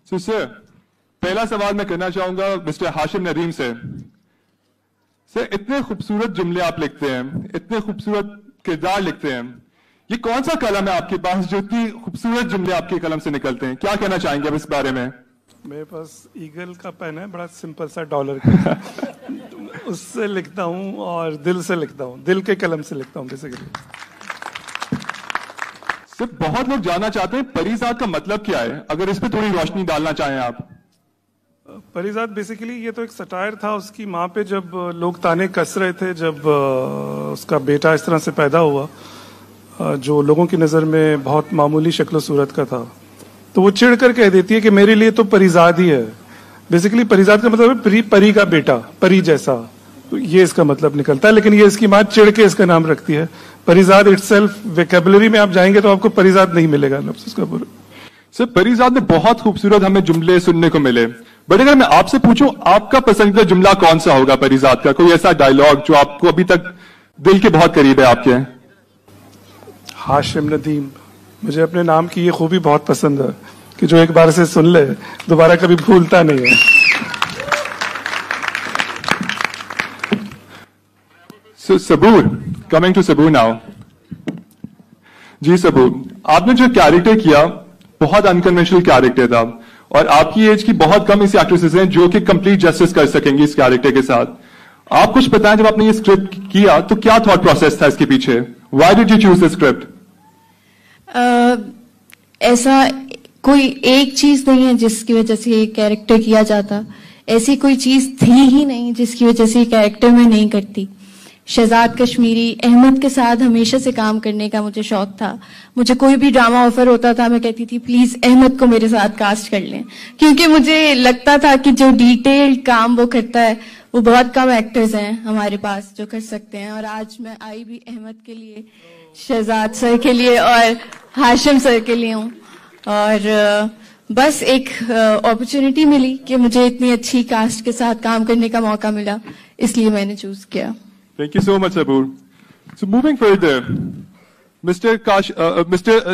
So sir, पहला सवाल मैं करना चाहूंगा मिस्टर हाशिम नदीम से। सर, इतने खूबसूरत जुमले आप लिखते हैं, इतने खूबसूरत किरदार लिखते हैं, ये कौन सा कलम है आपके पास जो इतनी खूबसूरत जुमले आपके कलम से निकलते हैं? क्या कहना चाहेंगे आप इस बारे में? मेरे पास ईगल का पेन है, बड़ा सिंपल सा डॉलर का उससे लिखता हूँ और दिल से लिखता हूँ, दिल के कलम से लिखता हूँ बेसिकली। सर, बहुत लोग जानना चाहते हैं परीजाद का मतलब क्या है, अगर इस पे थोड़ी रोशनी डालना चाहें आप। परीजाद बेसिकली ये तो एक सटायर था उसकी माँ पे, जब लोग ताने कस रहे थे जब उसका बेटा इस तरह से पैदा हुआ जो लोगों की नजर में बहुत मामूली शक्ल सूरत का था, तो वो चिढ़ कर कह देती है कि मेरे लिए तो परीजाद ही है। बेसिकली परीजाद का मतलब है परी का बेटा, परी जैसा, तो ये इसका मतलब निकलता है। लेकिन ये इसकी माँ चिढ़ के इसका नाम रखती है। परीजाद इटसेल्फ वोकैबुलरी में आप जाएंगे तो आपको परीजाद नहीं मिलेगा लफ्ज़ उसका पूरा। सर, परीजाद में बहुत खूबसूरत हमें जुमले सुनने को मिले, बट अगर मैं आपसे पूछूं आपका पसंदीदा जुमला कौन सा होगा परीजाद का? कोई ऐसा डायलॉग जो आपको अभी तक दिल के बहुत करीब है आपके? हाशिम नदीम, मुझे अपने नाम की ये खूबी बहुत पसंद है कि जो एक बार से सुन ले दोबारा कभी भूलता नहीं है। So, Sabur, coming to Sabur now. जी सबूर, आपने जो कैरेक्टर किया बहुत अनकन्वेंशनल कैरेक्टर था, और आपकी एज की बहुत कम ऐसी एक्ट्रेसेस हैं जो कि कंप्लीट जस्टिस कर सकेंगी इस कैरेक्टर के साथ। आप कुछ बताएं, जब आपने ये स्क्रिप्ट किया तो क्या थॉट प्रोसेस था इसके पीछे? Why did you choose this script? ऐसा कोई एक चीज नहीं है जिसकी वजह से ये कैरेक्टर किया जाता, ऐसी कोई चीज थी ही नहीं जिसकी वजह से ये कैरेक्टर मैं नहीं करती। शहजाद कश्मीरी, अहमद के साथ हमेशा से काम करने का मुझे शौक था। मुझे कोई भी ड्रामा ऑफर होता था, मैं कहती थी प्लीज अहमद को मेरे साथ कास्ट कर लें, क्योंकि मुझे लगता था कि जो डिटेल्ड काम वो करता है वो बहुत कम एक्टर्स हैं हमारे पास जो कर सकते हैं। और आज मैं आई भी अहमद के लिए, शहजाद सर के लिए और हाशिम सर के लिए हूँ, और बस एक अपॉर्चुनिटी मिली कि मुझे इतनी अच्छी कास्ट के साथ काम करने का मौका मिला, इसलिए मैंने चूज किया। Thank you so much, Sabur. So moving further, Mr.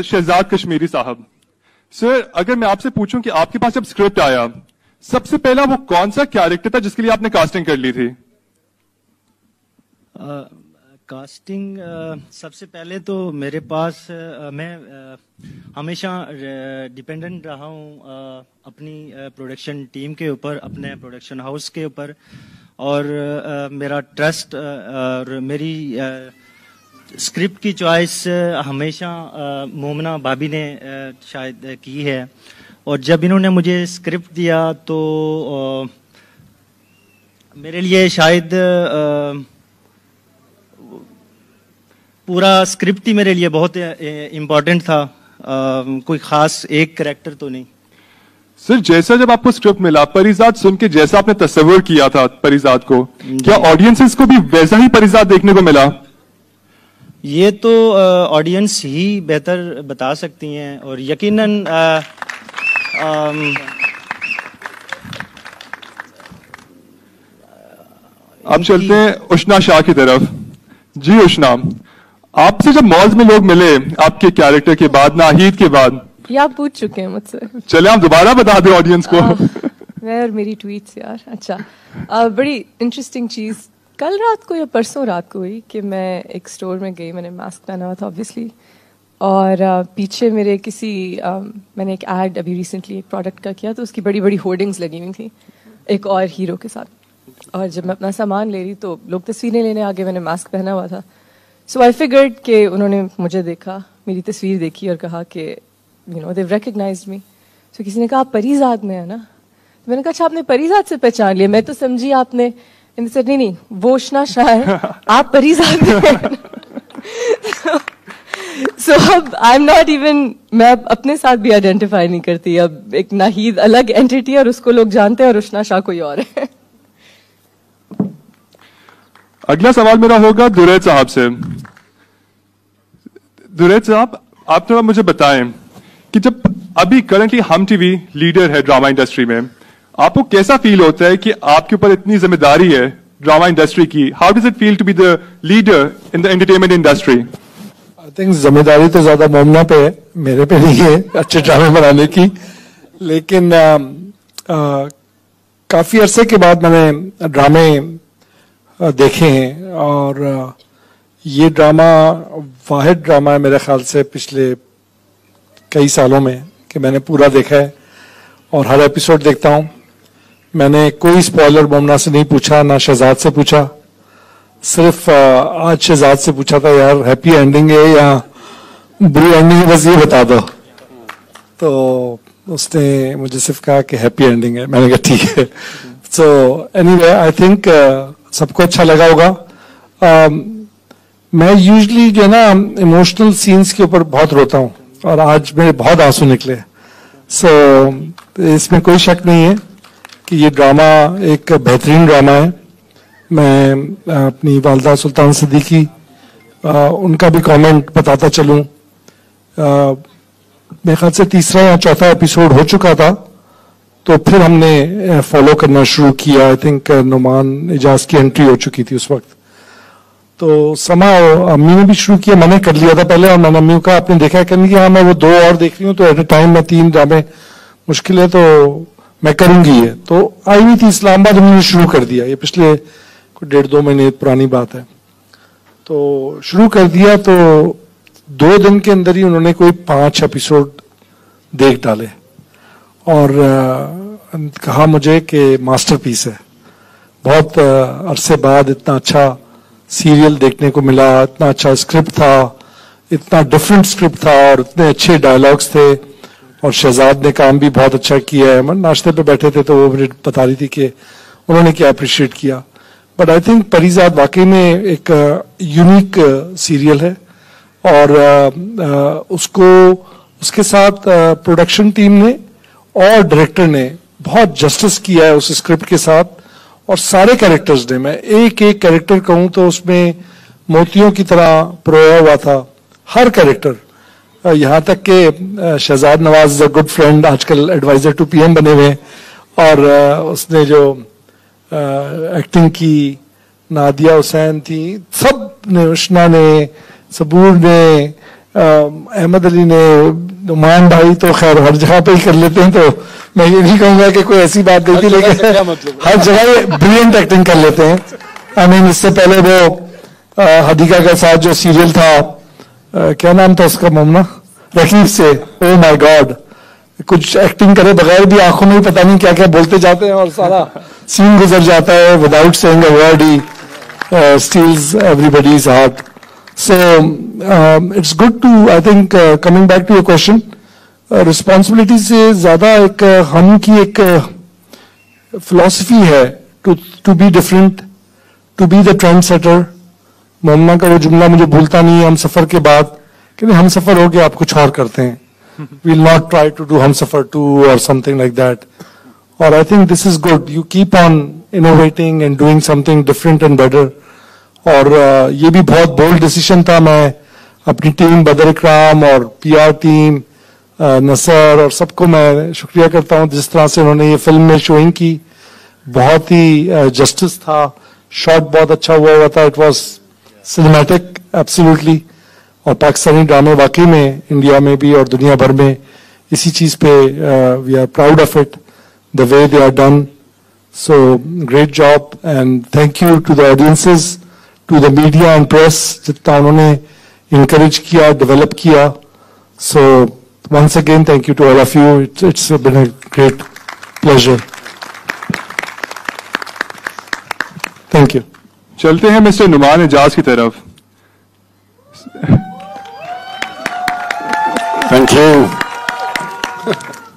Shahzad Kashmiri साहब, सर अगर मैं आपसे पूछूं कि आपके पास जब स्क्रिप्ट आया सबसे पहला वो कौन सा कैरेक्टर था जिसके लिए आपने कास्टिंग कर ली थी? कास्टिंग सबसे पहले तो मेरे पास मैं हमेशा डिपेंडेंट रहा हूँ अपनी प्रोडक्शन टीम के ऊपर, अपने प्रोडक्शन हाउस के ऊपर, और मेरा ट्रस्ट और मेरी स्क्रिप्ट की चॉइस हमेशा मोमना भाभी ने शायद की है। और जब इन्होंने मुझे स्क्रिप्ट दिया तो मेरे लिए शायद पूरा स्क्रिप्ट ही मेरे लिए बहुत इम्पोर्टेंट था, कोई खास एक कैरेक्टर तो नहीं। सर, जैसा जब आपको स्क्रिप्ट मिला परीजाद सुन के जैसा आपने तस्वीर किया था परीजाद को, क्या ऑडियंसेस को भी वैसा ही परीजाद देखने को मिला? ये तो ऑडियंस ही बेहतर बता सकती हैं, और यकीनन अब चलते हैं उष्णा शाह की तरफ। जी उष्णा, आपसे जब मॉल्स में लोग मिले आपके कैरेक्टर के बाद, नाहीद के बाद, ये आप पूछ चुके हैं मुझसे, चले आप दोबारा बता दें ऑडियंस को। मैं और मेरी ट्वीट्स यार। अच्छा, बड़ी इंटरेस्टिंग चीज कल रात को या परसों रात को हुई कि मैं एक स्टोर में गई, मैंने मास्क पहना हुआ था ऑब्वियसली, और पीछे मेरे किसी मैंने एक एड अभी रिसेंटली एक प्रोडक्ट का किया, तो उसकी बड़ी बड़ी होर्डिंग्स लगी हुई थी एक और हीरो के साथ, और जब मैं अपना सामान ले रही तो लोग तस्वीरें लेने आगे, मैंने मास्क पहना हुआ था। सो आई फिगर्ड कि उन्होंने मुझे देखा, मेरी तस्वीर देखी और कहा कि you know, they've recognized me. So किसी ने कहा आप परीजाद में है ना, तो मैंने कहा अच्छा आपने परीजाद से पहचान लिया, मैं तो समझी आपने, नहीं वो उष्णा शाह है, आप परीजाद में हैं। So अब I'm not even, मैं अपने साथ भी आइडेंटिफाई नहीं करती, अब एक नाहीद अलग एंटिटी है और उसको लोग जानते हैं, और उष्णा शाह कोई और है। अगला सवाल मेरा होगा दुरैद साहब से। दुरैद साहब, आप थोड़ा मुझे बताएं कि जब अभी करंटली हम टीवी लीडर है ड्रामा इंडस्ट्री में, आपको कैसा फील होता है कि आपके ऊपर इतनी जिम्मेदारी है ड्रामा इंडस्ट्री की? How does it feel to be the leader in the entertainment industry? I think जिम्मेदारी तो ज्यादा मोमना पे है, मेरे पे नहीं है अच्छे ड्रामे बनाने की। لیکن کافی عرصے کے بعد میں نے ڈرامے دیکھے ہیں اور یہ ڈرامہ واحد ڈرامہ ہے میرے خیال سے پچھلے کئی سالوں میں کہ میں نے پورا دیکھا ہے اور ہر ایپیسوڈ دیکھتا ہوں. میں نے کوئی سپوائلر مومنا سے نہیں پوچھا, نہ شہزاد سے پوچھا, صرف آج شہزاد سے پوچھا تھا یار ہیپی اینڈنگ ہے یا بری اینڈنگ ہے, بس یہ بتا دو. تو اس نے مجھے صرف کہا کہ ہیپی اینڈنگ ہے. میں نے کہا ٹھیک ہے. So any way I think سب کو اچھا لگا ہوگا. میں یوزلی جو ہے نا ایموشنل سینس کے اوپر بہت روتا ہوں اور آج میرے بہت آنسو نکلے. سو اس میں کوئی شک نہیں ہے کہ یہ ڈرامہ ایک بہترین ڈرامہ ہے. میں اپنی والدہ سلطان صدیقی ان کا بھی کامنٹ بتاتا چلوں. میرے خیال سے تیسرا یا چوتھا ایپیسوڈ ہو چکا تھا تو پھر ہم نے فالو کرنا شروع کیا. آئی تھنک نعمان اجاز کی انٹری ہو چکی تھی اس وقت. تو سما امی نے بھی شروع کیا, میں نے کر لیا تھا پہلے اور میں نے امی کو کہا آپ نے دیکھا کہ ہاں میں وہ 2 اور دیکھ رہی ہوں تو ایٹ اے ٹائم میں 3 ڈرامے مشکل ہے تو میں کروں گی. یہ تو آئی ہوئی تھی اسلام آباد, ہم نے شروع کر دیا. یہ پچھلے 1.5-2 مہینے پرانی بات ہے. تو شروع کر دیا تو 2 دن کے اندر ہی انہوں نے کوئی 5 ایپیسوڈ دیکھ ڈالے اور کہا مجھے کہ ماسٹر پیس ہے. بہت عرصے بعد اتنا اچھا سیریل دیکھنے کو ملا, اتنا اچھا اسکرپٹ تھا, اتنا ڈفرینٹ اسکرپٹ تھا اور اتنے اچھے ڈائلاگس تھے اور شہزاد نے کام بھی بہت اچھا کیا ہے. ہم ناشتے پہ بیٹھے تھے تو وہ مجھے بتا رہی تھی کہ انہوں نے کیا اپریشیٹ کیا. بٹ آئی تھنک پریزاد واقعی میں ایک یونیک سیریل ہے اور اس کے ساتھ پروڈکشن ٹیم نے اور ڈائریکٹر نے بہت جسٹس کیا ہے اس اسکرپٹ کے ساتھ اور سارے کیریکٹرز نے. میں ایک کیریکٹر کہوں تو اس میں موتیوں کی طرح پرویا ہوا تھا ہر کیریکٹر, یہاں تک کہ شہزاد نواز گڈ فرینڈ آج کل ایڈوائزر ٹو پی ایم بنے ہوئے اور اس نے جو ایکٹنگ کی, نادیہ حسین تھی, سب نے, اشنا نے, صبور نے, احمد علی نے, نعمان بھائی تو خیر ہر جگہ پہ ہی کر لیتے ہیں. تو میں یہ نہیں کہوں گا کہ کوئی ایسی بات نہیں تھی لیکن ہر جگہ بریلینٹ ایکٹنگ کر لیتے ہیں. آئی مین اس سے پہلے وہ حدیقہ کے ساتھ جو سیریل تھا کیا نام تھا اس کا مومنا, رقیب سے, او مائی گاڈ, کچھ ایکٹنگ کرے بغیر بھی آنکھوں میں پتہ نہیں کیا کیا بولتے جاتے ہیں اور سارا سین گزر جاتا ہے. Without seeing a word he steals everybody's heart. So it's good to, I think, coming back to your question, responsibility سے زیادہ ایک ہم کی ایک philosophy ہے to be different, to be the trend setter. مومنا کا وہ جملہ مجھے بھولتا نہیں ہے ہم سفر کے بعد کہ ہم سفر ہو گیا آپ کچھ اور کرتے ہیں. We'll not try to do ہم سفر 2 or something like that. Or I think this is good. You keep on innovating and doing something different and better. اور یہ بھی بہت بولڈ ڈیسیشن تھا. میں اپنی ٹیم بدر اکرام اور پی آر ٹیم نصر اور سب کو میں شکریہ کرتا ہوں جس طرح سے انہوں نے یہ فلم میں شوئنگ کی. بہت ہی جسٹس تھا, شاٹ بہت اچھا ہوا تھا. It was cinematic absolutely. اور پاکستانی ڈرامے واقعی میں انڈیا میں بھی اور دنیا بھر میں اسی چیز پہ we are proud of it, the way they are done. So great job and thank you to the audiences, to the media and press جتنا انہوں نے انکریج کیا, ڈیولپ کیا. So once again thank you to all of you. It's been a great pleasure. Thank you. چلتے ہیں Mr Nauman Ijaz کی طرف. Thank you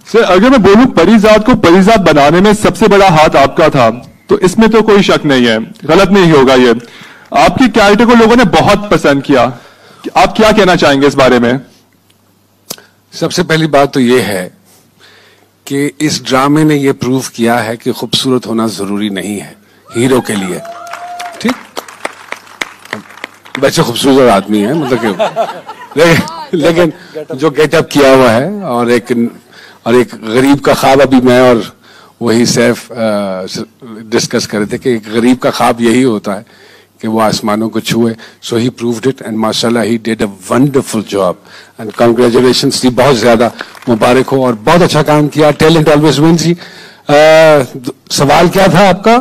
sir. اگر میں بولوں پریزاد کو پریزاد بنانے میں سب سے بڑا ہاتھ آپ کا تھا تو اس میں تو کوئی شک نہیں ہے, غلط نہیں ہوگا یہ. آپ کی کیریکٹر کو لوگوں نے بہت پسند کیا, آپ کیا کہنا چاہیں گے اس بارے میں؟ سب سے پہلی بات تو یہ ہے کہ اس ڈرامے نے یہ پروف کیا ہے کہ خوبصورت ہونا ضروری نہیں ہے ہیرو کے لیے. ٹھیک, ویسے خوبصورت آدمی ہے مطلب کہ لیکن جو گیٹ اپ کیا ہوا ہے اور ایک غریب کا خواب, ابھی میں اور وہی سیف ڈسکس کر رہے تھے کہ ایک غریب کا خواب یہی ہوتا ہے कि वो आसमानों को छुए. So he proved it and माशाल्लाह he did a wonderful job and congratulations जी, बहुत ज्यादा मुबारक हो और बहुत अच्छा काम किया. Talent always wins जी. सवाल क्या था आपका?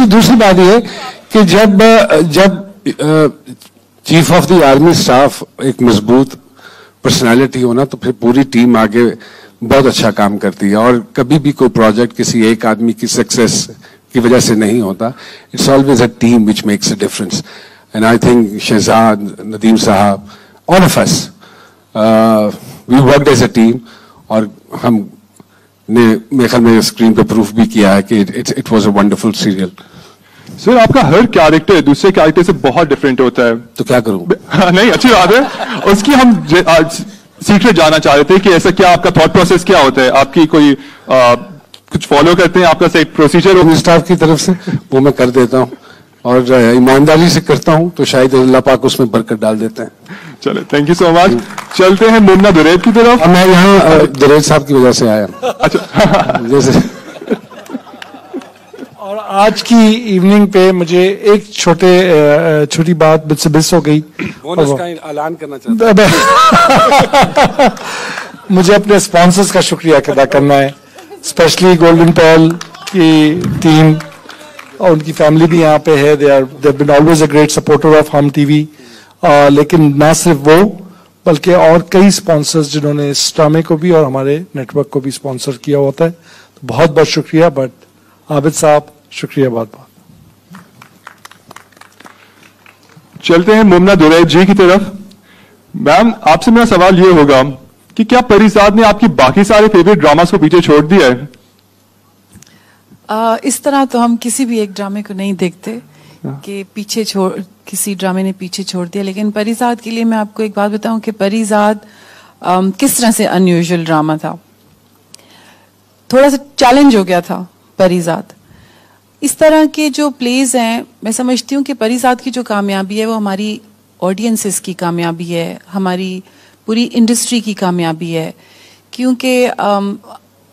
दूसरी बात ये कि जब chief of the army staff एक मजबूत पर्सनालिटी हो ना, तो फिर पूरी टीम आगे बहुत अच्छा काम करती है. और कभी भी कोई प्रोजेक्ट किसी एक आदमी की सक्सेस की वजह से नहीं होता. It's always a team which makes a difference. And I think Shahzad, Nadeem साहब, all of us we worked as a team. और हम ने मेरे ख्याल में स्क्रीन पे प्रूफ भी किया है कि it was a wonderful serial. Sir आपका हर कैरेक्टर दूसरे कैरेक्टर से बहुत डिफरेंट होता है. तो क्या करूं? नहीं, अच्छी बात है. उसकी हम आज सीक्रेट जानना चाह रहे थे कि ऐसा क्या आपका थॉट प्रोसेस क्या होता है. आपकी कोई कुछ फॉलो करते हैं, आपका एक प्रोसीजर हो स्टाफ की तरफ से, वो मैं कर देता हूं और ईमानदारी से करता हूं, तो शायद अल्लाह पाक उसमें बरकत डाल देते हैं. चलो, थैंक यू सो मच. चलते हैं मुमना दुरैद की तरफ. मैं यहाँ दुरैद साहब की वजह से आया. अच्छा. जैसे और आज की इवनिंग पे मुझे एक छोटी बात मुझसे मिस हो गई. बोनस का ऐलान करना चाहता हूं. मुझे अपने स्पॉन्सर्स का शुक्रिया अदा करना है, स्पेशली गोल्डन पर्ल की टीम और उनकी फैमिली भी यहाँ पे है. They been always a great supporter of Hum TV. लेकिन ना सिर्फ वो, बल्कि और कई स्पॉन्सर्स जिन्होंने इस ड्रामे को भी और हमारे नेटवर्क को भी स्पॉन्सर किया होता है. तो बहुत बहुत शुक्रिया. बट आबिद साहब, शुक्रिया बहुत बहुत. चलते हैं मुमना दुरैद जी की तरफ. मैम, आपसे मेरा सवाल ये होगा कि क्या परिजाद ने आपकी बाकी सारे फेवरेट ड्रामास को पीछे छोड़ दिया है? इस तरह तो हम किसी भी एक ड्रामे को नहीं देखते कि किसी ड्रामे ने पीछे छोड़ दिया. लेकिन परिजाद के लिए मैं आपको एक बात बताऊं कि परिजाद किस तरह से अनयूजुअल ड्रामा था. थोड़ा सा चैलेंज हो गया था परिजाद. इस तरह के जो प्लेज हैं, मैं समझती हूँ कि परिजाद की जो कामयाबी है वो हमारी ऑडियंसेस की कामयाबी है, हमारी पूरी इंडस्ट्री की कामयाबी है. क्योंकि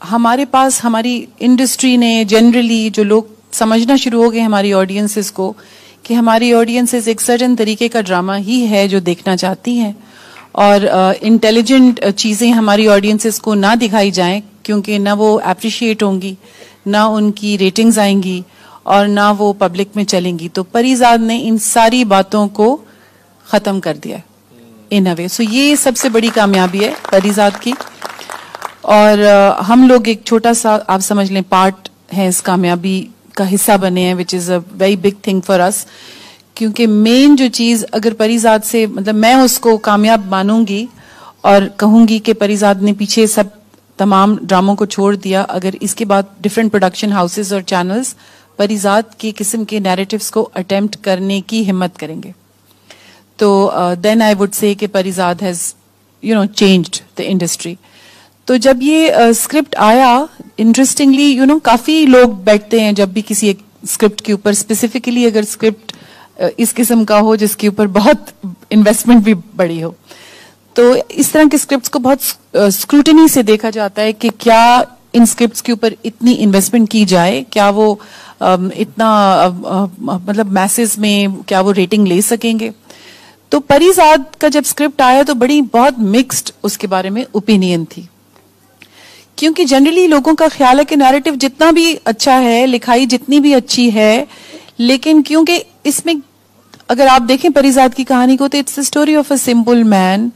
हमारे पास हमारी इंडस्ट्री ने जनरली जो लोग समझना शुरू हो गए हमारी ऑडियंसेस को कि हमारी ऑडियंसेस एक सर्टेन तरीके का ड्रामा ही है जो देखना चाहती हैं. और इंटेलिजेंट चीज़ें हमारी ऑडियंसेस को ना दिखाई जाएं, क्योंकि ना वो अप्रिशिएट होंगी, ना उनकी रेटिंग्स आएंगी और ना वो पब्लिक में चलेंगी. तो परिजाद ने इन सारी बातों को ख़त्म कर दिया इन अ वे. सो ये सबसे बड़ी कामयाबी है परिजाद की. और हम लोग एक छोटा सा, आप समझ लें, पार्ट है इस कामयाबी का, हिस्सा बने हैं, which is a very big thing for us. क्योंकि मेन जो चीज़ अगर परिजाद से, मतलब मैं उसको कामयाब मानूंगी और कहूंगी कि परिजाद ने पीछे सब तमाम ड्रामों को छोड़ दिया अगर इसके बाद डिफरेंट प्रोडक्शन हाउसेस और चैनल्स परिजाद की किस्म के नैरेटिव्स को अटेम्प्ट करने की हिम्मत करेंगे. तो देन आई वुड से कि Parizad has changed the industry. तो जब ये स्क्रिप्ट आया, इंटरेस्टिंगली काफी लोग बैठते हैं जब भी किसी एक स्क्रिप्ट के ऊपर, स्पेसिफिकली अगर स्क्रिप्ट इस किस्म का हो जिसके ऊपर बहुत इन्वेस्टमेंट भी बड़ी हो, तो इस तरह के स्क्रिप्ट्स को बहुत स्क्रूटनी से देखा जाता है कि क्या इन स्क्रिप्ट्स के ऊपर इतनी इन्वेस्टमेंट की जाए, क्या वो इतना मतलब मैसेज में क्या वो रेटिंग ले सकेंगे. तो परिजाद का जब स्क्रिप्ट आया तो बहुत मिक्स्ड उसके बारे में ओपिनियन थी. क्योंकि जनरली लोगों का ख्याल है कि नैरेटिव जितना भी अच्छा है, लिखाई जितनी भी अच्छी है, लेकिन क्योंकि इसमें अगर आप देखें परिजाद की कहानी को तो it's the story of a simple man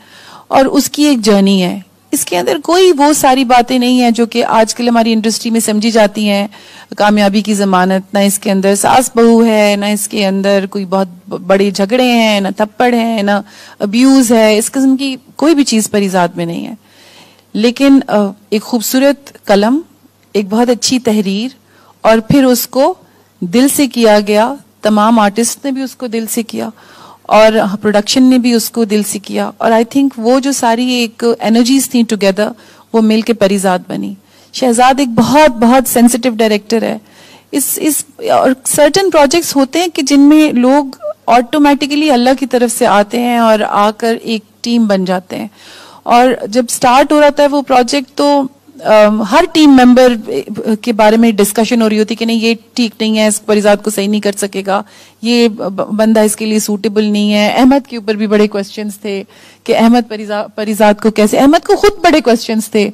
और उसकी एक जर्नी है. इसके अंदर कोई वो सारी बातें नहीं है जो कि आजकल हमारी इंडस्ट्री में समझी जाती हैं कामयाबी की जमानत. ना इसके अंदर सास बहू है, ना इसके अंदर कोई बहुत बड़े झगड़े हैं, ना थप्पड़ है, ना अब्यूज है. इस किस्म की कोई भी चीज परिजाद में नहीं है. लेकिन एक खूबसूरत कलम, एक बहुत अच्छी तहरीर, और फिर उसको दिल से किया गया. तमाम आर्टिस्ट ने भी उसको दिल से किया और प्रोडक्शन ने भी उसको दिल से किया. और आई थिंक वो जो सारी एक एनर्जीज थी टुगेदर, वो मिल के परिजाद बनी. शहजाद एक बहुत बहुत सेंसिटिव डायरेक्टर है. इस और सर्टेन प्रोजेक्ट्स होते हैं कि जिनमें लोग ऑटोमेटिकली अल्लाह की तरफ से आते हैं और आकर एक टीम बन जाते हैं. और जब स्टार्ट हो रहा था वो प्रोजेक्ट, तो हर टीम मेंबर के बारे में डिस्कशन हो रही होती कि नहीं ये ठीक नहीं है, परिजात को सही नहीं कर सकेगा, ये बंदा इसके लिए सूटेबल नहीं है. अहमद के ऊपर भी बड़े क्वेश्चंस थे कि अहमद परिजात को कैसे, अहमद को खुद बड़े क्वेश्चंस थे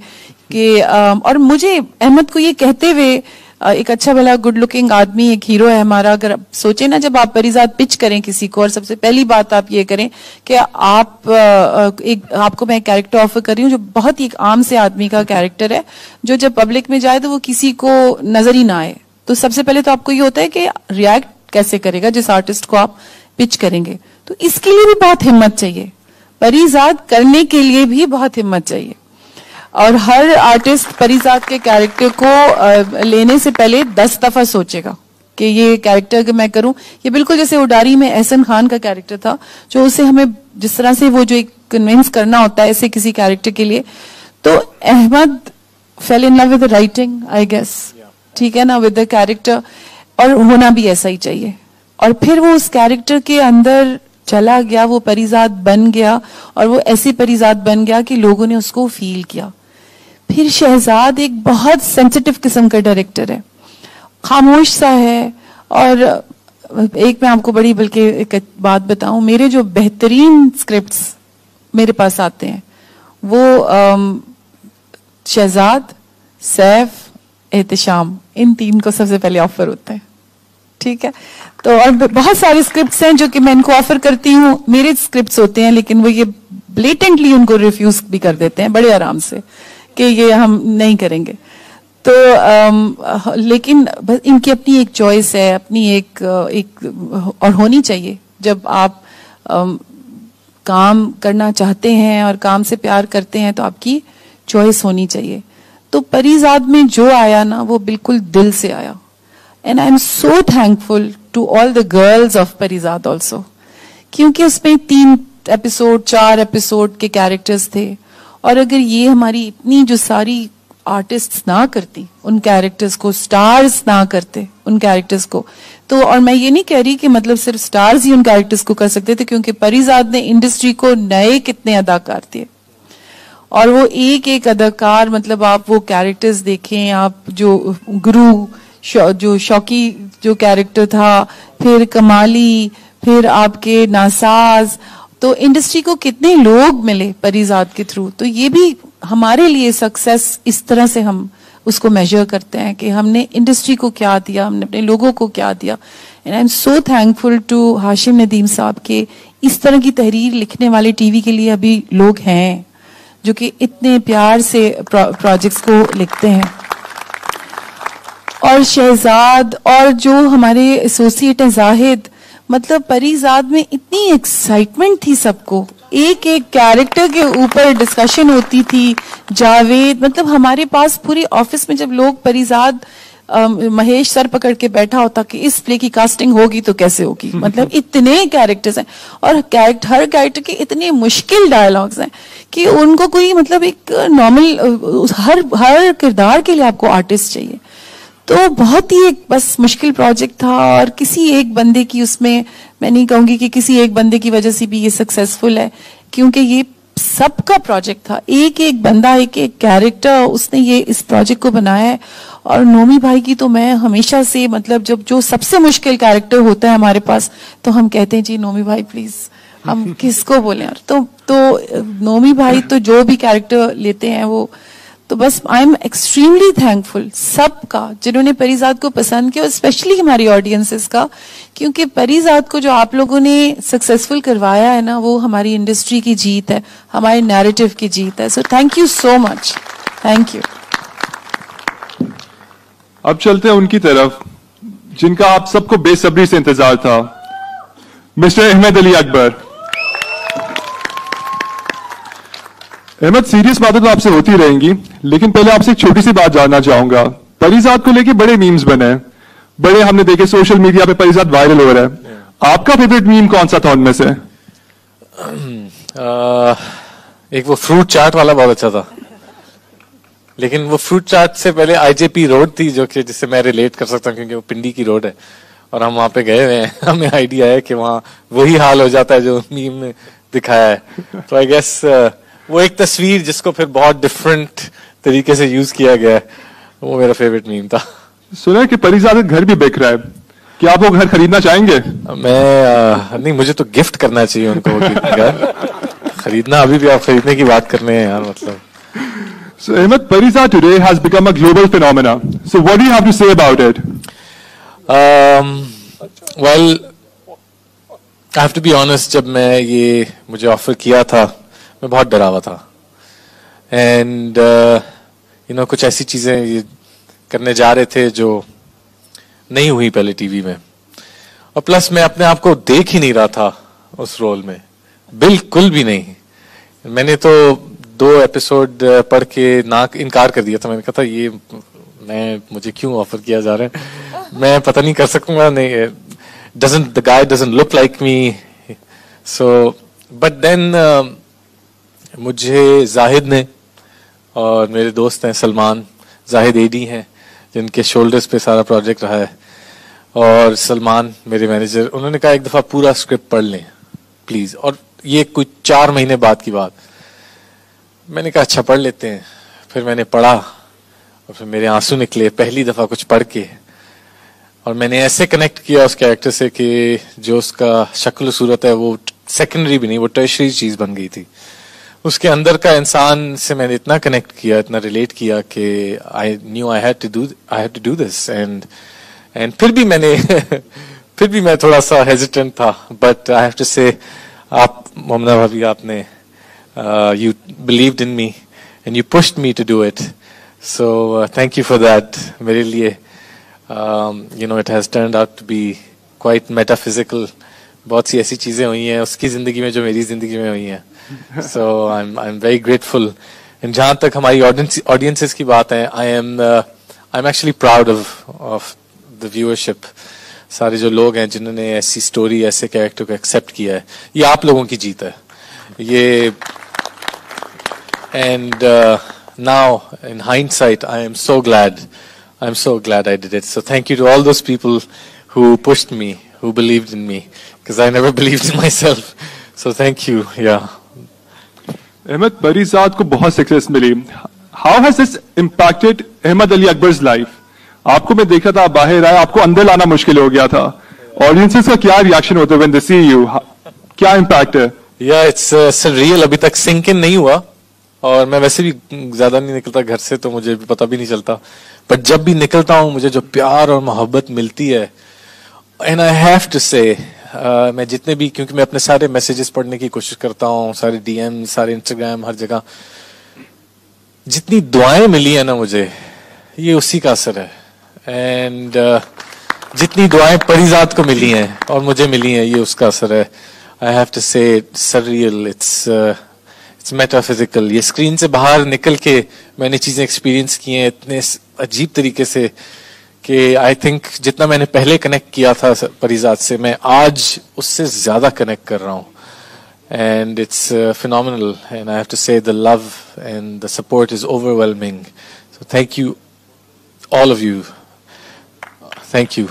कि और मुझे अहमद को ये कहते हुए, एक अच्छा भला गुड लुकिंग आदमी, एक हीरो है हमारा, अगर सोचे ना जब आप परिजात पिच करें किसी को, और सबसे पहली बात आप ये करें कि आपको मैं एक कैरेक्टर ऑफर कर रही हूँ जो बहुत ही एक आम से आदमी का कैरेक्टर है, जो जब पब्लिक में जाए तो वो किसी को नजर ही ना आए. तो सबसे पहले तो आपको ये होता है कि रिएक्ट कैसे करेगा जिस आर्टिस्ट को आप पिच करेंगे. तो इसके लिए भी बहुत हिम्मत चाहिए, परिजात करने के लिए भी बहुत हिम्मत चाहिए. और हर आर्टिस्ट परिजात के कैरेक्टर को लेने से पहले 10 दफा सोचेगा कि ये कैरेक्टर मैं करूं. ये बिल्कुल जैसे उडारी में एहसन खान का कैरेक्टर था, जो उसे हमें जिस तरह से वो जो एक कन्विंस करना होता है ऐसे किसी कैरेक्टर के लिए. तो Ahmed fell in love with the writing, I guess, ठीक है ना, विद द कैरेक्टर, और होना भी ऐसा ही चाहिए. और फिर वो उस कैरेक्टर के अंदर चला गया, वो परिजात बन गया, और वो ऐसी परिजात बन गया कि लोगों ने उसको फील किया. फिर शहजाद एक बहुत सेंसिटिव किस्म का डायरेक्टर है, खामोश सा है. और एक मैं आपको बड़ी बल्कि एक बात बताऊं, मेरे जो बेहतरीन स्क्रिप्ट्स मेरे पास आते हैं वो शहजाद, सैफ, एहतिशाम, इन 3 को सबसे पहले ऑफर होता है, ठीक है. तो और बहुत सारे स्क्रिप्ट्स हैं जो कि मैं इनको ऑफर करती हूँ, मेरे स्क्रिप्ट्स होते हैं, लेकिन वो ये ब्लेटेंटली उनको रिफ्यूज भी कर देते हैं बड़े आराम से कि ये हम नहीं करेंगे. तो लेकिन इनकी अपनी एक चॉइस है, अपनी एक और होनी चाहिए. जब आप काम करना चाहते हैं और काम से प्यार करते हैं तो आपकी चॉइस होनी चाहिए. तो परिजात में जो आया ना वो बिल्कुल दिल से आया. And I am so thankful to all the girls of Parizaad also, क्योंकि उसमें 3 एपिसोड 4 एपिसोड के कैरेक्टर्स थे. और अगर ये हमारी इतनी जो सारी आर्टिस्ट्स ना करती उन कैरेक्टर्स को, स्टार्स ना करते उन कैरेक्टर्स को, तो और मैं ये नहीं कह रही कि मतलब सिर्फ स्टार्स ही उन कैरेक्टर्स को कर सकते थे, क्योंकि परिजात ने इंडस्ट्री को नए कितने अदाकार दिए. और वो एक एक अदाकार, मतलब आप वो कैरेक्टर्स देखें, आप जो गुरु जो शौकी जो कैरेक्टर था, फिर कमाली, फिर आपके नासाज, तो इंडस्ट्री को कितने लोग मिले परिजात के थ्रू. तो ये भी हमारे लिए सक्सेस इस तरह से हम उसको मेजर करते हैं कि हमने इंडस्ट्री को क्या दिया, हमने अपने लोगों को क्या दिया. And I am so thankful to Hashim Nadeem साहब के इस तरह की तहरीर लिखने वाले टीवी के लिए अभी लोग हैं जो कि इतने प्यार से प्रोजेक्ट्स को लिखते हैं. और शहजाद और जो हमारे एसोसिएट हैं जाहिद, मतलब परिजात में इतनी एक्साइटमेंट थी सबको, एक एक कैरेक्टर के ऊपर डिस्कशन होती थी. जावेद, मतलब हमारे पास पूरी ऑफिस में जब लोग परिजात, महेश सर पकड़ के बैठा होता कि इस प्ले की कास्टिंग होगी तो कैसे होगी. मतलब इतने कैरेक्टर्स हैं और हर कैरेक्टर के इतने मुश्किल डायलॉग्स हैं कि उनको कोई मतलब एक नॉर्मल हर किरदार के लिए आपको आर्टिस्ट चाहिए. तो बहुत ही एक बस मुश्किल प्रोजेक्ट था. और किसी एक बंदे की, उसमें मैं नहीं कहूंगी कि किसी एक बंदे की वजह से भी ये सक्सेसफुल है, क्योंकि ये सबका प्रोजेक्ट था. एक एक बंदा, एक एक कैरेक्टर, उसने ये इस प्रोजेक्ट को बनाया है. और नोमी भाई की तो मैं हमेशा से, मतलब जब जो सबसे मुश्किल कैरेक्टर होता है हमारे पास तो हम कहते हैं जी नोमी भाई प्लीज, हम किसको बोले यार. तो नोमी भाई तो जो भी कैरेक्टर लेते हैं वो, तो बस आई एम एक्सट्रीमली थैंकफुल सबका जिन्होंने परिजात को पसंद किया, और स्पेशली हमारी ऑडियंसेस का, क्योंकि परिजात को जो आप लोगों ने सक्सेसफुल करवाया है ना, वो हमारी इंडस्ट्री की जीत है, हमारे नैरेटिव की जीत है. So thank you so much, thank you. अब चलते हैं उनकी तरफ जिनका आप सबको बेसब्री से इंतजार था, मिस्टर अहमद अली अकबर. अहमद, सीरियस बातें तो आपसे होती रहेंगी, लेकिन पहले आपसे एक छोटी सी बात जानना चाहूंगा. परिजात को लेके बड़े मीम्स बने, बड़े हमने देखे सोशल मीडिया पे परिजात वायरल हो रहा है. आपका फेवरेट मीम कौन सा था उनमें से? एक वो फ्रूट चाट वाला बहुत अच्छा था, लेकिन वो फ्रूट चाट से पहले आईजेपी रोड थी, जो कि जिससे मैं रिलेट कर सकता हूँ क्योंकि वो पिंडी की रोड है और हम वहां पे गए हुए हैं. हमें आइडिया है कि वहां वही हाल हो जाता है जो मीम में दिखाया है. तो आई गेस वो एक तस्वीर जिसको फिर बहुत डिफरेंट तरीके से यूज किया गया है, वो मेरा फेवरेट मीम था। सुना है कि परिजात का घर भी बिक रहा है, क्या आप वो घर खरीदना चाहेंगे? मैं नहीं, मुझे तो गिफ्ट करना चाहिए उनको वो घर, खरीदना अभी भी आप खरीदने की बात कर रहे हैं यार, मतलब। So Ahmed, Parizad today has become a global phenomena. So what do you have to say about it? Well, I have to be honest, जब मैं ये मुझे ऑफर किया था, मैं बहुत डरा हुआ था, एंड यू नो कुछ ऐसी चीजें ये करने जा रहे थे जो नहीं हुई पहले टीवी में, और प्लस मैं अपने आप को देख ही नहीं रहा था उस रोल में, बिल्कुल भी नहीं। मैंने तो 2 एपिसोड पढ़ के इनकार कर दिया था। मैंने कहा था ये मुझे क्यों ऑफर किया जा रहा है, मैं पता नहीं कर सकूंगा, नहीं, the guy doesn't look like me, so but then मुझे जाहिद ने और मेरे दोस्त हैं सलमान, जाहिद एडी हैं जिनके शोल्डर्स पे सारा प्रोजेक्ट रहा है, और सलमान मेरे मैनेजर, उन्होंने कहा एक दफा पूरा स्क्रिप्ट पढ़ लें प्लीज, और ये कुछ 4 महीने बाद की बात। मैंने कहा अच्छा पढ़ लेते हैं। फिर मैंने पढ़ा और फिर मेरे आंसू निकले पहली दफा कुछ पढ़ के, और मैंने ऐसे कनेक्ट किया उस कैरेक्टर से कि जो उसका शक्ल सूरत है वो सेकेंडरी भी नहीं, वो टर्शरी चीज बन गई थी। उसके अंदर का इंसान से मैंने इतना कनेक्ट किया, इतना रिलेट किया कि I knew I had to do this, and फिर भी मैंने फिर भी मैं थोड़ा सा हेजिटेंट था, बट आई हैव टू से आप मोमना भाभी, आपने you believed in me and you pushed me to do it, so thank you for that. मेरे लिए you know it has turned out to be quite metaphysical. बहुत सी ऐसी चीजें हुई हैं उसकी जिंदगी में जो मेरी जिंदगी में हुई हैं, so I'm very grateful. And जहाँ तक हमारी audiences की बात है, I'm actually proud of the viewership. सारे जो लोग हैं जिन्होंने ऐसी स्टोरी, ऐसे कैरेक्टर को एक्सेप्ट किया है, ये आप लोगों की जीत है ये। And now in hindsight I am so glad I did it. So thank you to all those people who pushed me, who believed in me, because I never believed in myself. So thank you. Yeah. Ahmed, Parizad को बहुत success मिली. How has this impacted Ahmed Ali Akbar's life? आपको मैं देखा था, आप बाहर आए, आपको अंदर लाना मुश्किल हो गया था. Audiences का क्या रिएक्शन होता है when they see you? क्या इम्पैक्ट है? Yeah, it's surreal. अभी तक सिंक इन नहीं हुआ, और मैं वैसे भी ज्यादा नहीं निकलता घर से, तो मुझे भी पता भी नहीं चलता, बट जब भी निकलता हूँ मुझे जो प्यार और मोहब्बत मिलती है, एंड आई हैव टू से, मैं जितने भी, क्योंकि मैं अपने सारे मैसेजेस पढ़ने की कोशिश करता हूँ, सारे डीएम, सारे इंस्टाग्राम, हर जगह जितनी दुआएं मिली है ना मुझे, ये उसी का असर है। एंड जितनी दुआएं परिजात को मिली हैं और मुझे मिली हैं, ये उसका असर है। आई हैव टू से surreal, it's metaphysical. ये स्क्रीन से बाहर निकल के मैंने चीजें एक्सपीरियंस की हैं इतने अजीब तरीके से कि आई थिंक जितना मैंने पहले कनेक्ट किया था परिजात से, मैं आज उससे ज्यादा कनेक्ट कर रहा हूँ, and it's phenomenal, and I have to say the love and the support is overwhelming. So thank you, all of you. Thank you.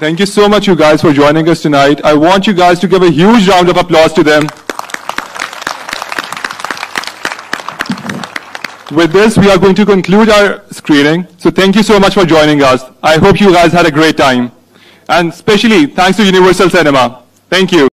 Thank you so much, you guys, for joining us tonight. I want you guys to give a huge round of applause to them. With this, we are going to conclude our screening. So thank you so much for joining us. I hope you guys had a great time. And especially thanks to Universal Cinema. Thank you.